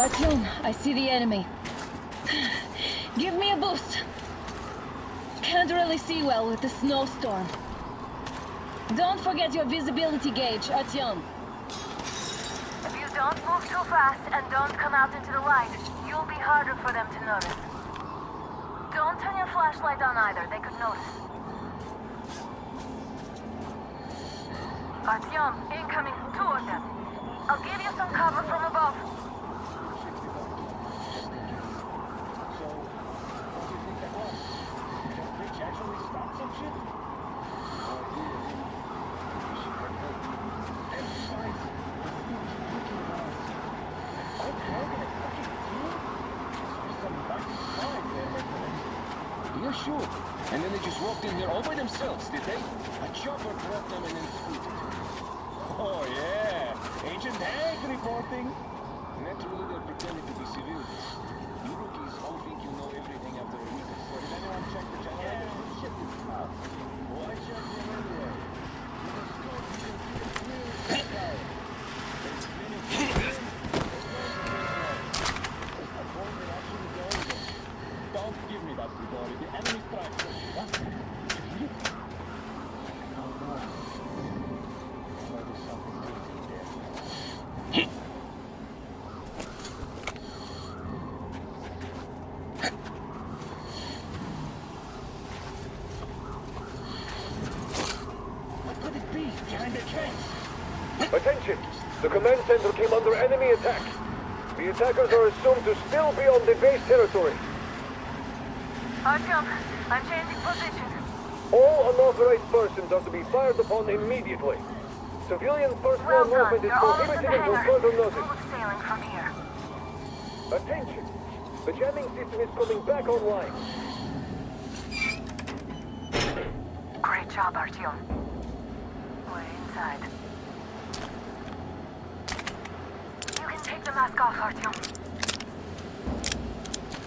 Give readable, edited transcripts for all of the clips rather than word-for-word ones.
Artyom, I see the enemy. Give me a boost. Can't really see well with the snowstorm. Don't forget your visibility gauge, Artyom. If you don't move too fast and don't come out into the light, you'll be harder for them to notice. Don't turn your flashlight on either, they could notice. Artyom, incoming, 2 of them. I'll give you some cover from above. Yeah, sure. And then they just walked in here all by themselves, did they? A chopper brought them and then scooted. Oh, yeah. Agent Hank reporting. Naturally, they're pretending to be civilians. You rookies all think you know everything after a week or so. Did anyone check the generator? Shut your mouth. Why check them anyway? Don't give me that story. The enemy strikes us. What? What could it be behind the fence? Attention! The command center came under enemy attack. The attackers are assumed to still be on the base territory. Artyom, I'm changing position. All unauthorized persons are to be fired upon immediately. Civilian personnel Well done, movement is you're almost at prohibited the until hangar. further notice. Smooth sailing from here. Attention! The jamming system is coming back online. Great job, Artyom. We're inside. You can take the mask off, Artyom.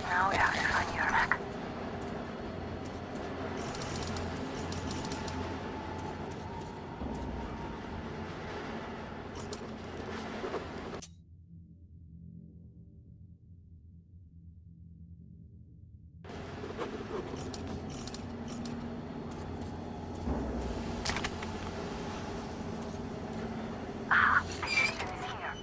Now we have to find Yermak. Ah, the engine is here.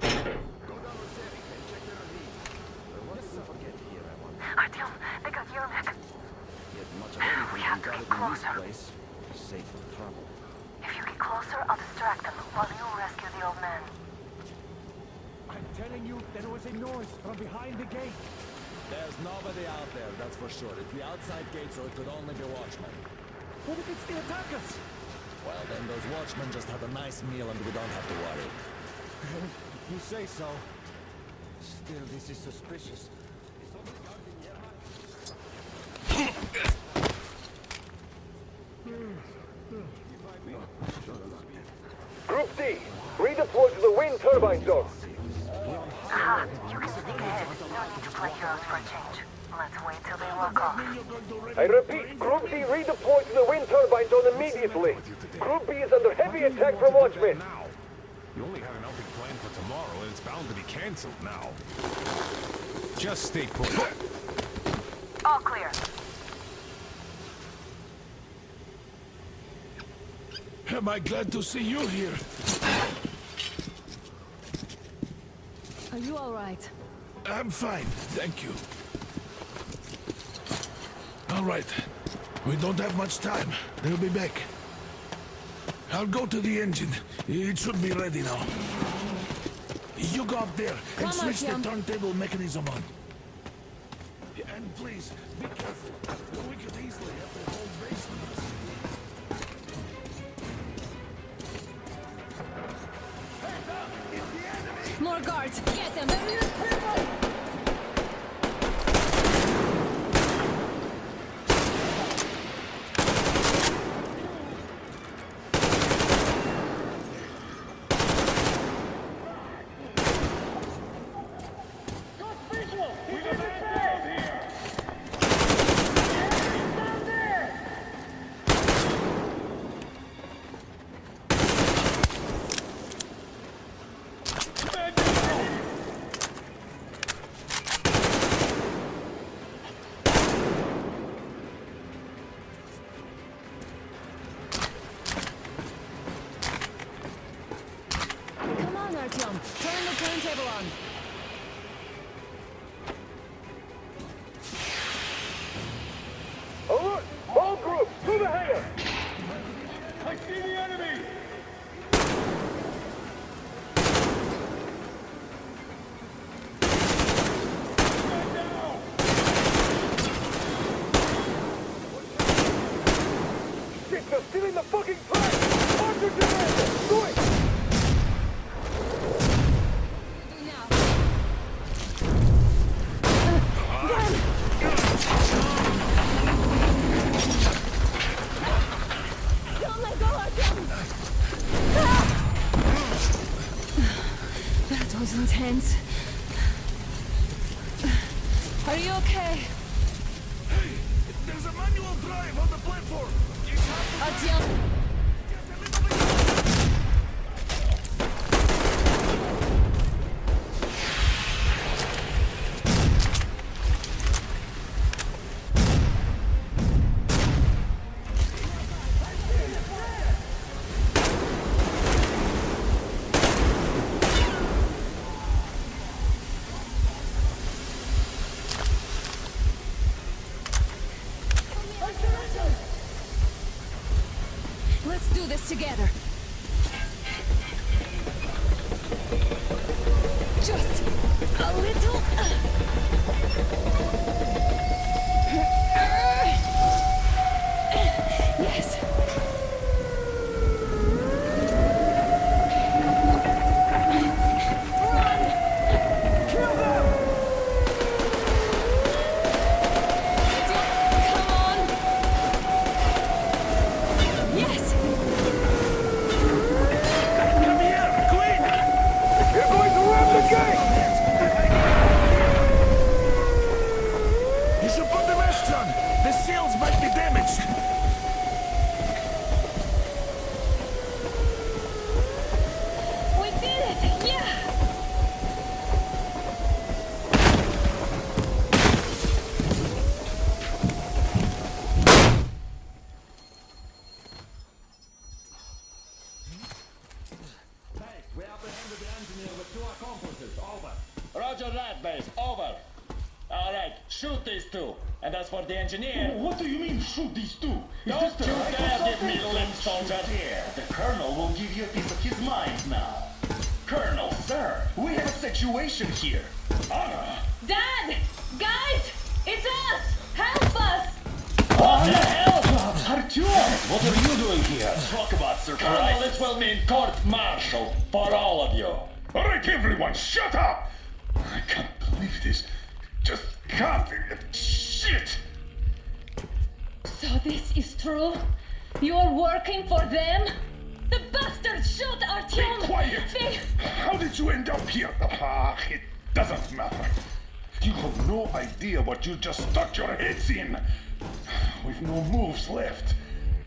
Artyom, they got Yermak. We have to get closer. Safe from trouble. If you get closer, I'll distract them while you rescue the old man. I'm telling you, there was a noise from behind the gate. There's nobody out there, that's for sure. It's the outside gate, so it could only be watchmen. What if it's the attackers? Well, then those watchmen just had a nice meal and we don't have to worry. You say so. Still, this is suspicious. Group D, redeploy to the wind turbine zone. Aha, you can sneak ahead. No need to play heroes for a change. Let's wait till they walk off. I repeat, Group D redeploy to the wind turbine zone immediately. Group B is under heavy attack from watchmen. Now. You only had an outing planned for tomorrow, and it's bound to be cancelled now. Just stay put. All clear. Am I glad to see you here? Are you all right? I'm fine, thank you. All right. We don't have much time. They'll be back. I'll go to the engine. It should be ready now. You go up there and Come on, switch the Jim. turntable mechanism on. And please, be careful. We could easily have the whole base on us. More guards! Get them! People! Artyom. Turn the turntable on. Alert! All groups, to the hangar! I see the enemy! Stand down! Shit, they're stealing the fucking train! March your generator! Do it! Do now. Don't let go, Artyom! That was intense. Are you okay? Hey, there's a manual drive on the platform. Artyom! Let's do this together. Just a little. Yes. Run! Kill them! Come on! Yes! Come here, quick! You're going to ram the gate! You should put the rest on. The seals might be damaged. We did it! Yeah! We apprehended the engineer with 2 accomplices. Over. Roger that, base. Over. All right, shoot these two. And as for the engineer... What do you mean, shoot these two? Is Don't this the you right dare or give me something? lip, soldier. Yeah, the Colonel will give you a piece of his mind now. Colonel, sir, we have a situation here. Anna! Dad! Guys! It's us! Help us! What the hell? Artyom, what are you doing here? Talk about Colonel, surprise. this will mean court-martial for all of you. All right, everyone, shut up! I can't believe this. Just can't. Shit! So this is true? You're working for them? The bastards shot Artyom! Be quiet! They... How did you end up here? It doesn't matter. You have no idea what you just stuck your heads in. We've no moves left.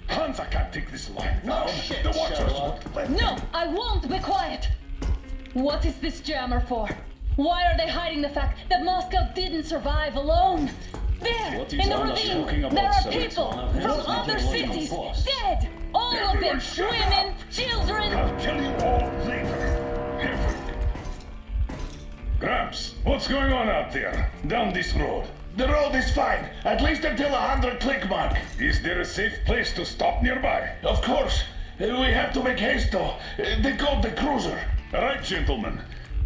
Hansa can't take this line down. shit, The Watchers Sherlock. won't let No, I won't be quiet! What is this jammer for? Why are they hiding the fact that Moscow didn't survive alone? There, What in is the Anna ravine, talking about, there are sir? people It's from one of them. other It's one of them, cities, boss. dead! All of them, Everyone shut women, up. children! I'll tell you all later. Everything. Gramps, what's going on out there? Down this road. The road is fine, at least until 100 click mark. Is there a safe place to stop nearby? Of course. We have to make haste though. They called the cruiser. All right, gentlemen.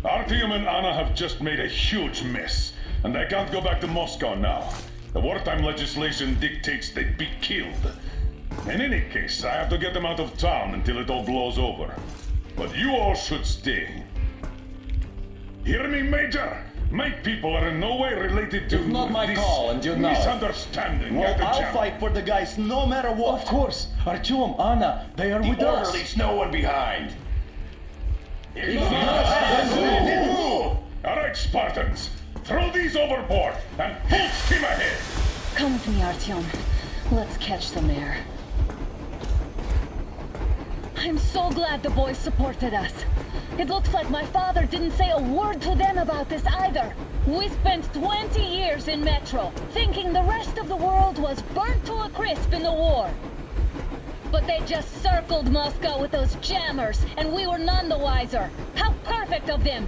Artyom and Anna have just made a huge mess, and they can't go back to Moscow now. The wartime legislation dictates they be killed. In any case, I have to get them out of town until it all blows over. But you all should stay. Hear me, Major? My people are in no way related to It's not my this call, and you know it. misunderstanding. Well, at the I'll jam. fight for the guys no matter what. Of course. Artyom, Anna, they are with us. Orderlies, no one behind. All right, Spartans, throw these overboard and full steam ahead. Come with me, Artyom. Let's catch some air. I'm so glad the boys supported us. It looks like my father didn't say a word to them about this either. We spent 20 years in Metro, thinking the rest of the world was burnt to a crisp in the war. But they just circled Moscow with those jammers, and we were none the wiser. How perfect! perfect of them!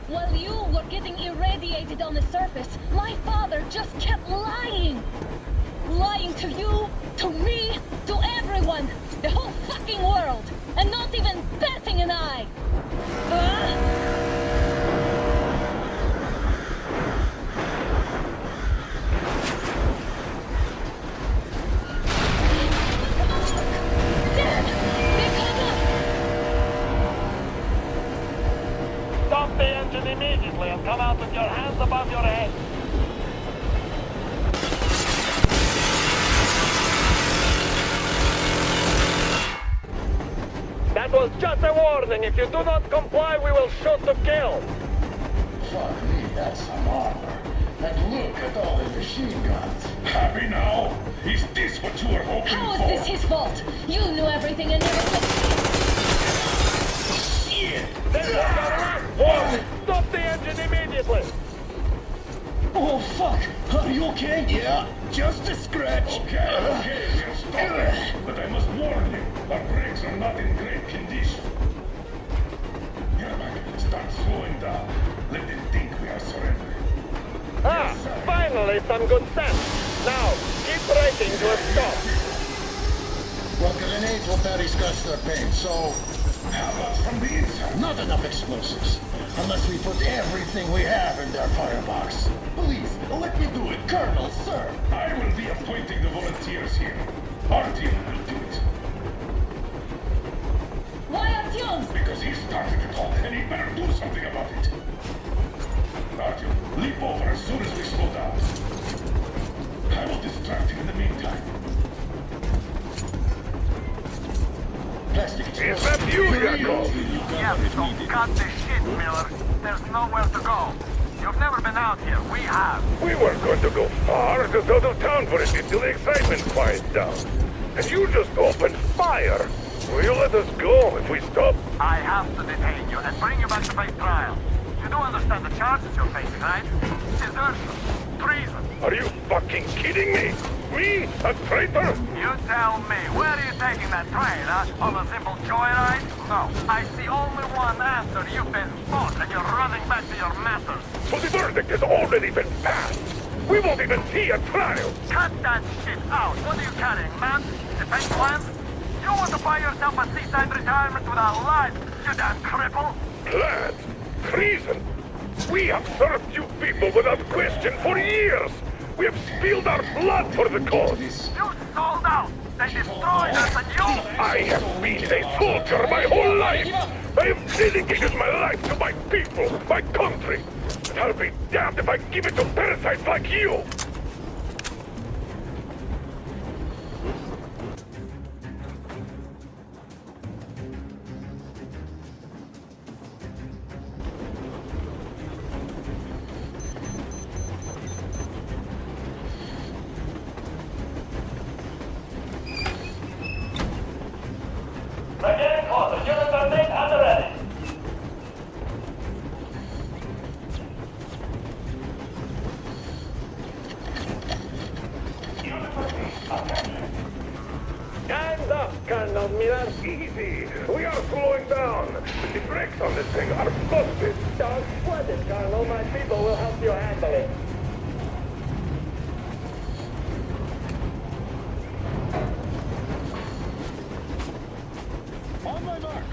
While you were getting irradiated on the surface, my father just kept lying! Lying to you, to me, to everyone! The whole fucking world! And not even batting an eye! Dad! Because of... Stop the engine immediately and come out with your hands above your head. That was just a warning. If you do not comply, we will shoot to kill. Fuck me, that's some armor. And look at all the machine guns. Happy now? Is this what you were hoping How for? is this his fault? You knew everything and never took... Shit! There is your last warning. Stop the engine immediately. Oh, fuck! Are you okay? Yeah, just a scratch. Okay, we'll stop it. But I must warn you, our brakes are not in great condition. Yermak, start slowing down. Let them think we are surrendering. Ah, finally some good sense. Now, keep braking to a stop. Well, grenades will barely scratch their paint, so How about from the inside? not enough explosives. Unless we put everything we have in their firebox. Please, let me do it, Colonel, sir! I will be appointing the volunteers here. Our team will do it. Why Artyom? Because he started it all, and he better do something about it. Artyom, leap over as soon as we slow down. I will distract you in the meantime. Plastic Is explosives. that you, Yakov? Yes, so cut the shit, Miller. There's nowhere to go. You've never been out here. We have. We weren't going to go far, just out of town for a bit till the excitement quiets down. And you just opened fire. Will you let us go if we stop? I have to detain you and bring you back to face trial. You do understand the charges you're facing, right? Desertion, treason. Are you fucking kidding me? Me? A traitor? You tell me, where are you taking that train, huh? On a simple joyride? No, I see only one answer. You've been fought and you're running back to your masters. So the verdict has already been passed. We won't even see a trial. Cut that shit out. What are you carrying, man? Defense plans? You want to buy yourself a seaside retirement without life, you damn cripple? Plans? Treason? We have served you people without question for years. We have spilled our blood for the cause. You sold out. They destroyed us and you... I have been a soldier my whole life. I have dedicated my life to my people, my country. And I'll be damned if I give it to parasites like you. We're getting closer. Units are made and ready. Hands up, Colonel Miller. Easy. We are slowing down. The brakes on this thing are busted. Don't sweat it, Colonel. My people will help you handle it. On my mark!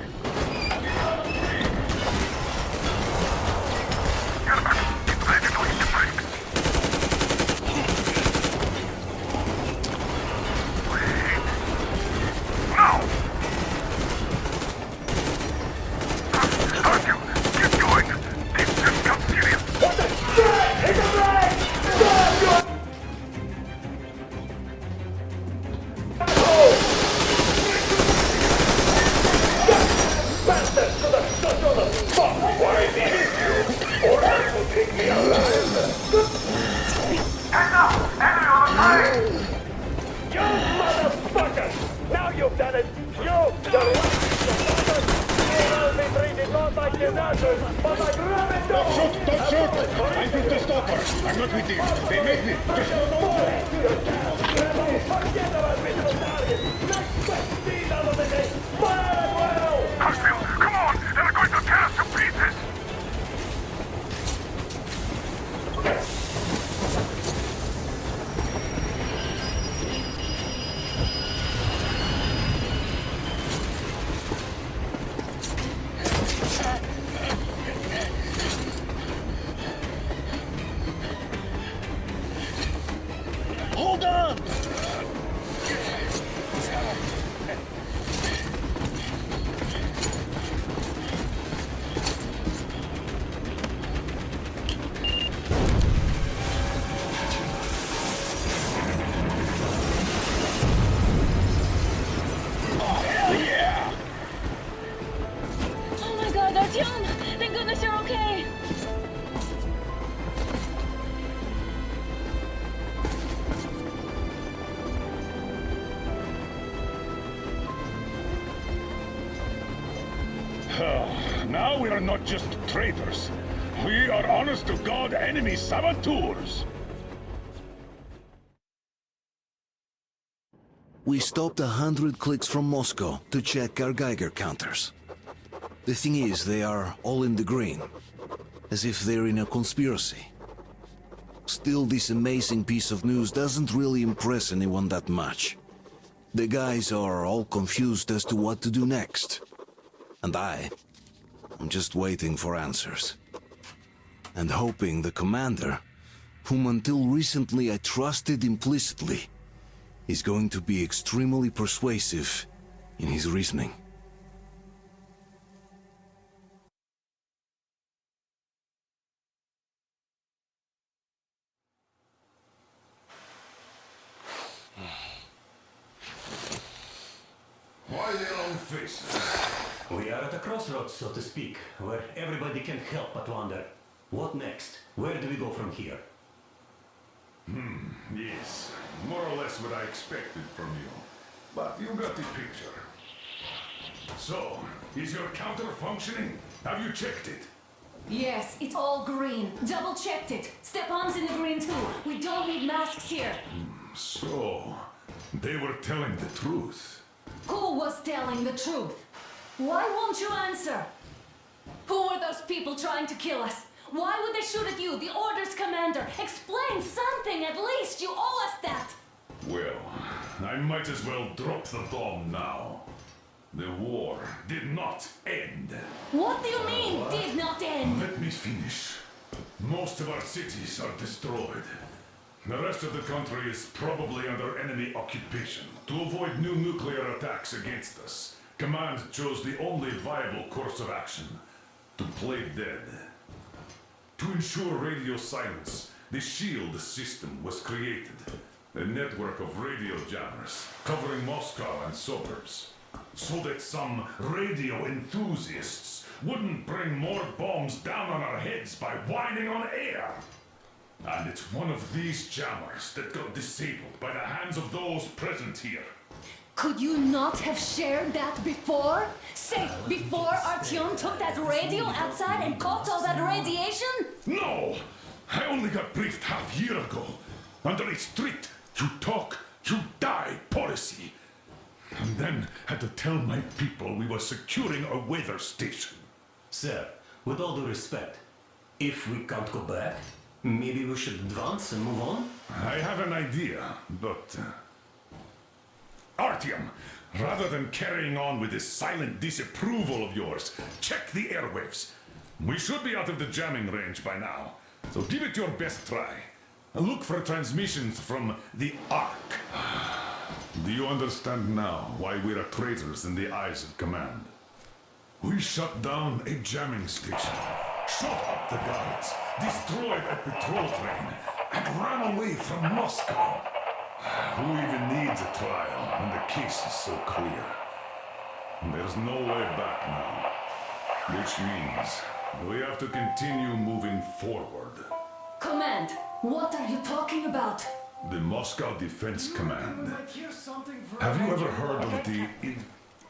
You motherfuckers! Now you've done it! You've done it! You will be treated not like deserters, but like rabid dogs! Don't shoot! I took the stopper. I'm not with you. They made me. Just... Now we are not just traitors. We are honest-to-God enemy saboteurs. We stopped 100 clicks from Moscow to check our Geiger counters. The thing is, they are all in the green, as if they're in a conspiracy. Still, this amazing piece of news doesn't really impress anyone that much. The guys are all confused as to what to do next. And I'm just waiting for answers. And hoping the commander, whom until recently I trusted implicitly, is going to be extremely persuasive in his reasoning. Why the long face? We are at a crossroads, so to speak, where everybody can help but wonder. What next? Where do we go from here? Yes, more or less what I expected from you. But you got the picture. So, is your counter functioning? Have you checked it? Yes, it's all green. Double checked it. Stepan's in the green too. We don't need masks here. So, they were telling the truth. Who was telling the truth? Why won't you answer? Who were those people trying to kill us? Why would they shoot at you, the Order's commander? Explain something, at least! You owe us that! Well, I might as well drop the bomb now. The war did not end. What do you mean, did not end? Let me finish. Most of our cities are destroyed. The rest of the country is probably under enemy occupation. To avoid new nuclear attacks against us, Command chose the only viable course of action: to play dead. To ensure radio silence, the SHIELD system was created. A network of radio jammers covering Moscow and suburbs. So that some radio enthusiasts wouldn't bring more bombs down on our heads by whining on air. And it's one of these jammers that got disabled by the hands of those present here. Could you not have shared that before? Say, before Artyom took that radio outside and caught all that radiation? No! I only got briefed half year ago. Under a strict, you talk, you die policy. And then had to tell my people we were securing a weather station. Sir, with all due respect, if we can't go back, maybe we should advance and move on? I have an idea, but... Artyom, rather than carrying on with this silent disapproval of yours, check the airwaves. We should be out of the jamming range by now, so give it your best try. Look for transmissions from the Ark. Do you understand now why we are traitors in the eyes of Command? We shut down a jamming station, shot up the guards, destroyed a patrol train, and ran away from Moscow. Who even needs a trial when the case is so clear? There's no way back now. Which means we have to continue moving forward. Command, what are you talking about? The Moscow Defense Command. Have you ever heard of the...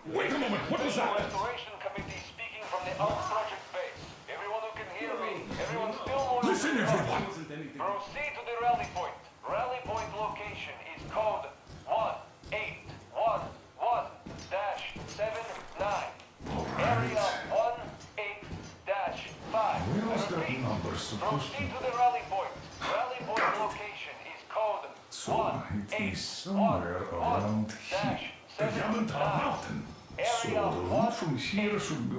Wait a moment, what was that? Restoration Committee speaking from the Ark Project base. Everyone who can hear me, everyone still more... Listen, everyone! Proceed to the rally point. Rally point location is code 1811-79. Area 18-5. Where was that number supposed to... Proceed to the rally point. Rally point location is code So it is somewhere around here. The Yamantau Mountain. So the route from here should go...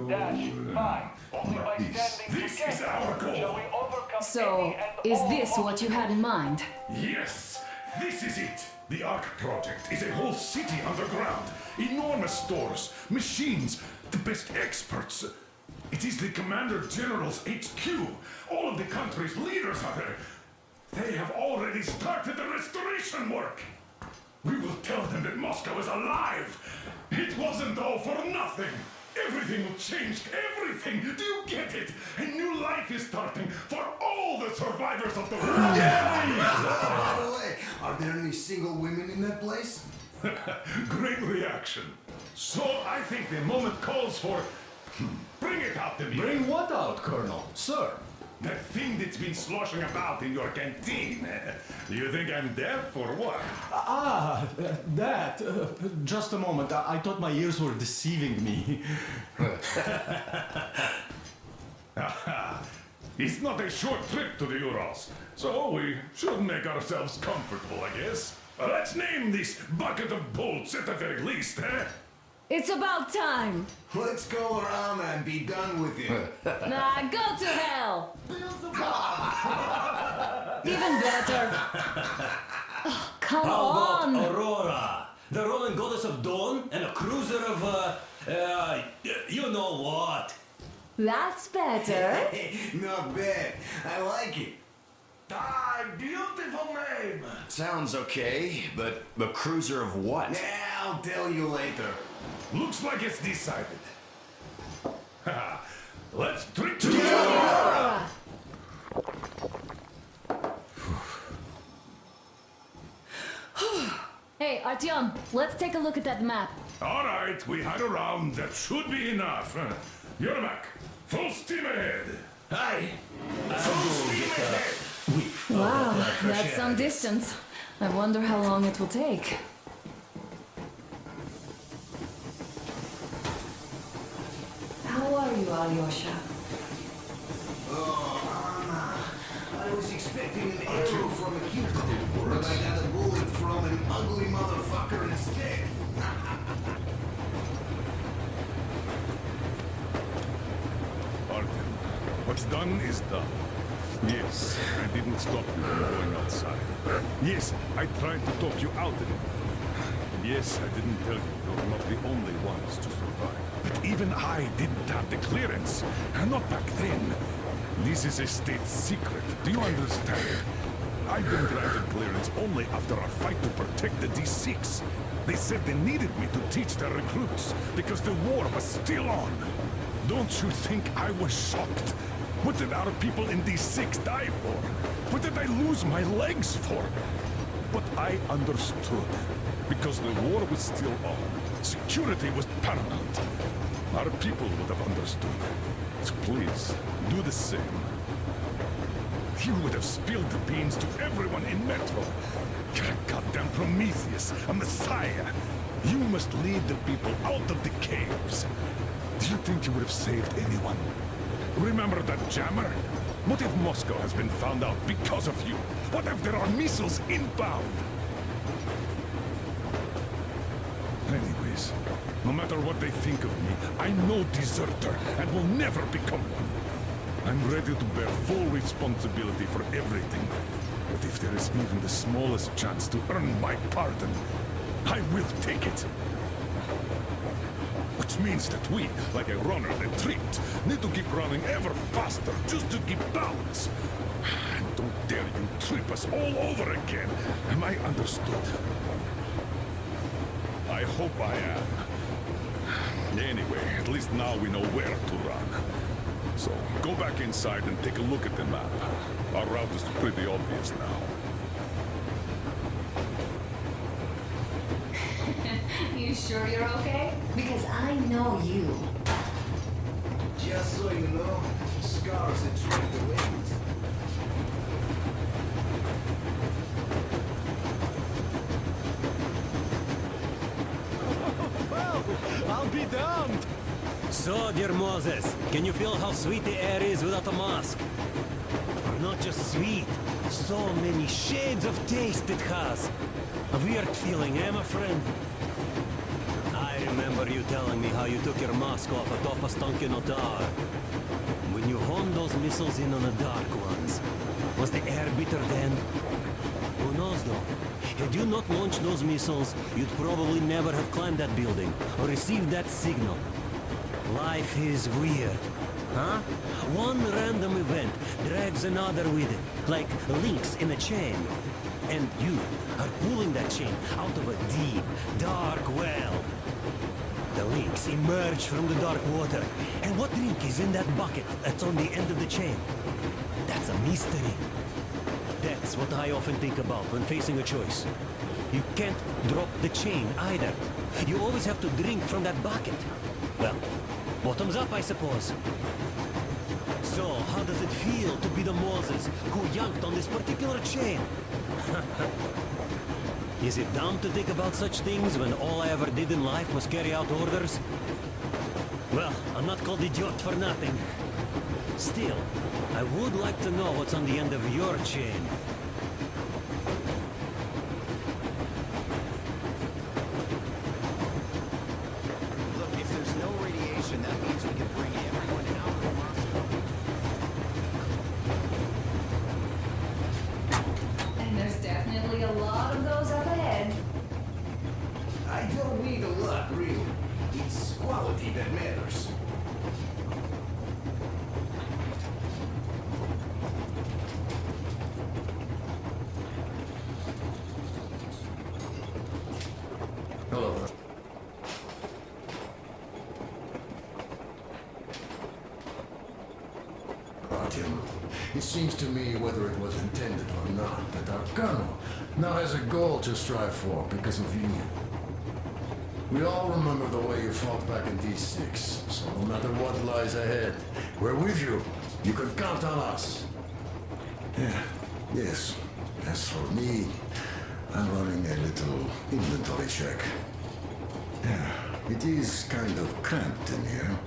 Only by standing This is together our shall goal. we overcome So, any and is all this what you had in mind? Yes, this is it. The Ark Project is a whole city underground. Enormous stores, machines, the best experts. It is the Commander General's HQ. All of the country's leaders are there. They have already started the restoration work. We will tell them that Moscow is alive. It wasn't all for nothing. Everything will change. Everything. Do you get it? A new life is starting for all the survivors of the war. By the way, are there any single women in that place? Great reaction. So I think the moment calls for Bring it out to me. Bring what out, Colonel? Sir? That thing that's been sloshing about in your canteen. You think I'm deaf or what? That. Just a moment. I thought my ears were deceiving me. It's not a short trip to the Urals, so we should make ourselves comfortable, I guess. Let's name this bucket of bolts at the very least, eh? It's about time. Let's go around and be done with it. Nah, go to hell. Even better. Oh, come How on. about Aurora, the Roman goddess of dawn, and a cruiser of, you know what? That's better. Not bad. I like it. Ah, beautiful name. Sounds okay, but the cruiser of what? Yeah, I'll tell you later. Looks like it's decided. Let's drink to Aurora! Hey, Artyom, let's take a look at that map. All right, we had a round. That should be enough. Yermak, full steam ahead. Aye. Full steam ahead. Wow, that's some distance. I wonder how long it will take. How are you, Alyosha? Oh, Anna. I was expecting an arrow from a cucumber, but I got a bullet from an ugly motherfucker instead. Artem, what's done is done. Yes, I didn't stop you from going outside. Yes, I tried to talk you out of it. Yes, I didn't tell you you're not the only ones to survive. But even I didn't have the clearance. Not back then. This is a state secret. Do you understand? I've been granted clearance only after our fight to protect the D6. They said they needed me to teach their recruits because the war was still on. Don't you think I was shocked? What did our people in D6 die for? What did I lose my legs for? But I understood. Because the war was still on. Security was paramount. Our people would have understood. So please, do the same. You would have spilled the beans to everyone in Metro. You're a goddamn Prometheus, a messiah. You must lead the people out of the caves. Do you think you would have saved anyone? Remember that jammer? What if Moscow has been found out because of you? What if there are missiles inbound? Anyways, no matter what they think of me, I'm no deserter and will never become one. I'm ready to bear full responsibility for everything. But if there is even the smallest chance to earn my pardon, I will take it. Which means that we, like a runner that tripped, need to keep running ever faster just to keep balance. And don't dare you trip us all over again. Am I understood? I hope I am. Anyway, at least now we know where to run. So, go back inside and take a look at the map. Our route is pretty obvious now. You sure you're okay? Because I know you. Just so you know, scars attract the winds. Well, I'll be damned. So, dear Moses, can you feel how sweet the air is without a mask? Or not just sweet, so many shades of taste it has. A weird feeling, eh, my friend? I remember you telling me how you took your mask off atop a Stonkino tower. When you honed those missiles in on the dark ones, was the air bitter then? Who knows though? Had you not launched those missiles, you'd probably never have climbed that building or received that signal. Life is weird, huh? One random event drags another with it, like links in a chain. And you are pulling that chain out of a deep, dark well. The links emerge from the dark water. And what link is in that bucket that's on the end of the chain? That's a mystery. That's what I often think about when facing a choice. You can't drop the chain either. You always have to drink from that bucket. Well, Bottoms up, I suppose. So, how does it feel to be the Moses who yanked on this particular chain? Is it dumb to think about such things when all I ever did in life was carry out orders? Well, I'm not called idiot for nothing. Still, I would like to know what's on the end of your chain. Look, if there's no radiation, that means we can bring everyone out of Moscow. And there's definitely a lot of those up ahead. I don't need a lot, really. It's quality that matters. Hello. Tim, it seems to me, whether it was intended or not, that our colonel now has a goal to strive for because of you. We all remember the way you fought back in D6, so no matter what lies ahead, we're with you. You can count on us. Yeah, yes. As for me, I'm running a little inventory check. Yeah, it is kind of cramped in here.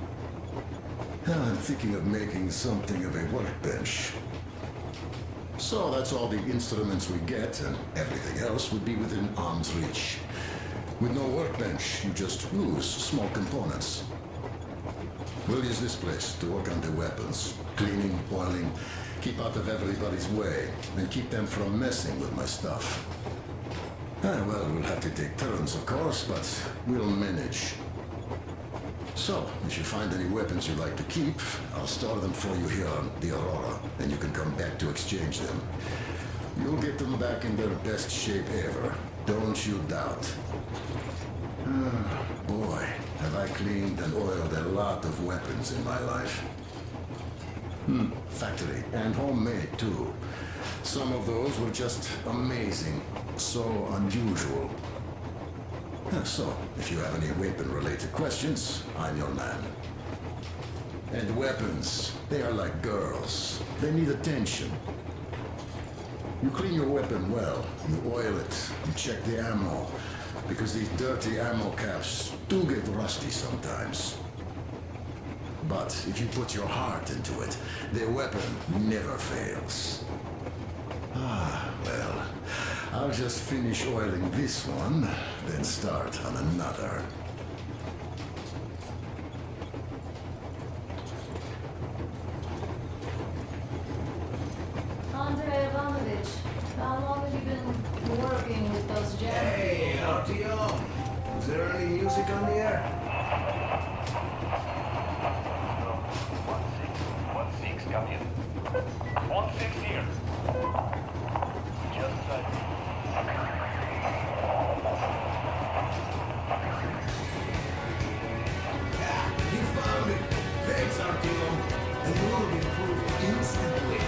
I'm thinking of making something of a workbench. So that's all the instruments we get, and everything else would be within arm's reach. With no workbench, you just lose small components. We'll use this place to work on the weapons. Cleaning, oiling, keep out of everybody's way, and keep them from messing with my stuff. Well, we'll have to take turns, of course, but we'll manage. So, if you find any weapons you'd like to keep, I'll store them for you here on the Aurora, and you can come back to exchange them. You'll get them back in their best shape ever. Don't you doubt. Boy, have I cleaned and oiled a lot of weapons in my life. Factory and homemade too. Some of those were just amazing. So unusual. So, if you have any weapon-related questions, I'm your man. And weapons, they are like girls. They need attention. You clean your weapon well, you oil it, you check the ammo, because these dirty ammo caps do get rusty sometimes. But if you put your heart into it, the weapon never fails. Well, I'll just finish oiling this one, then start on another. Andrei Ivanovich, how long have you been working with those jams? Hey, RTO! Is there any music on the air? 1-6, come in. 1-6 here. Just You found it! Thanks, RTO! And you'll be improved instantly.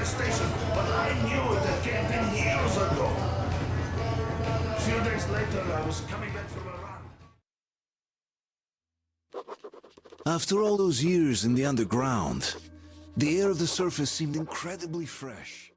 Station, but I knew it had came in years ago. A few days later, I was coming back from a run. After all those years in the underground, the air of the surface seemed incredibly fresh.